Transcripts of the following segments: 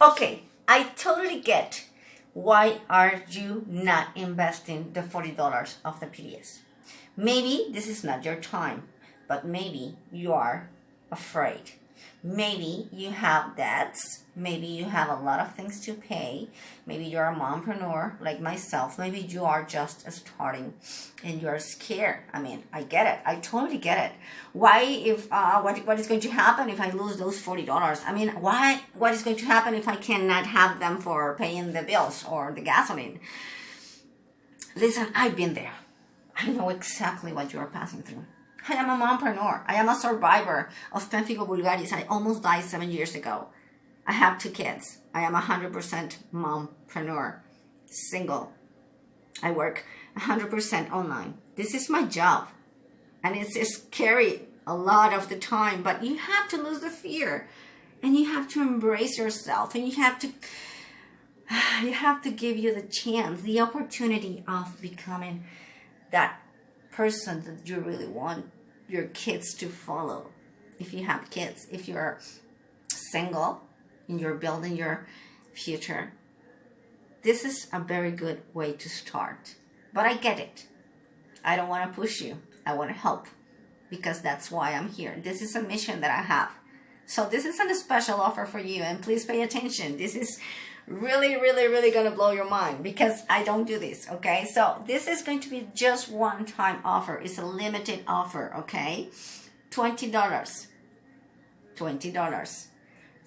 Okay, I totally get why are you not investing the $40 of the PDS. Maybe this is not your time, but maybe you are afraid. Maybe you have debts. Maybe you have a lot of things to pay. Maybe you're a mompreneur like myself. Maybe you are just starting and you're scared. I mean, I get it. I totally get it. Why if what is going to happen if I lose those $40? I mean, what is going to happen if I cannot have them for paying the bills or the gasoline? Listen, I've been there. I know exactly what you are passing through. I am a mompreneur. I am a survivor of pemphigo vulgaris. I almost died 7 years ago. I have 2 kids. I am 100% mompreneur, single. I work 100% online. This is my job. And it's scary a lot of the time, but you have to lose the fear. And you have to embrace yourself. And you have to give you the chance, the opportunity of becoming that person that you really want your kids to follow. If you have kids, if you're single and you're building your future, this is a very good way to start. But I get it. I don't want to push you. I want to help because that's why I'm here. This is a mission that I have. So this isn't a special offer for you, and please pay attention. This is really, really, really going to blow your mind because I don't do this, okay? So this is going to be just one-time offer. It's a limited offer, okay? $20. $20.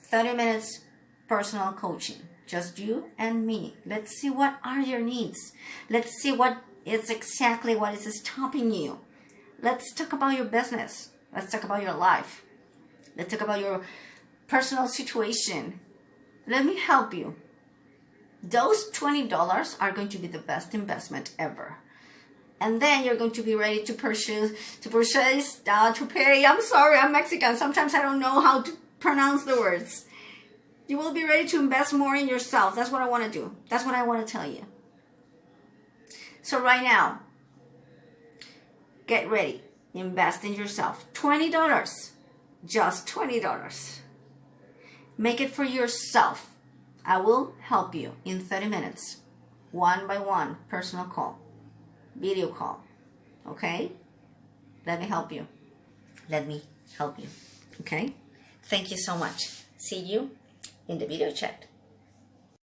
30 minutes personal coaching. Just you and me. Let's see what are your needs. Let's see what is exactly what is stopping you. Let's talk about your business. Let's talk about your life. Let's talk about your personal situation. Let me help you. Those $20 are going to be the best investment ever. And then you're going to be ready to pay. I'm sorry, I'm Mexican. Sometimes I don't know how to pronounce the words. You will be ready to invest more in yourself. That's what I want to do. That's what I want to tell you. So right now, get ready. Invest in yourself. $20. Just $20. Make it for yourself. I will help you in 30 minutes. One by one, personal call. Video call. Okay? Let me help you. Let me help you. Okay? Thank you so much. See you in the video chat.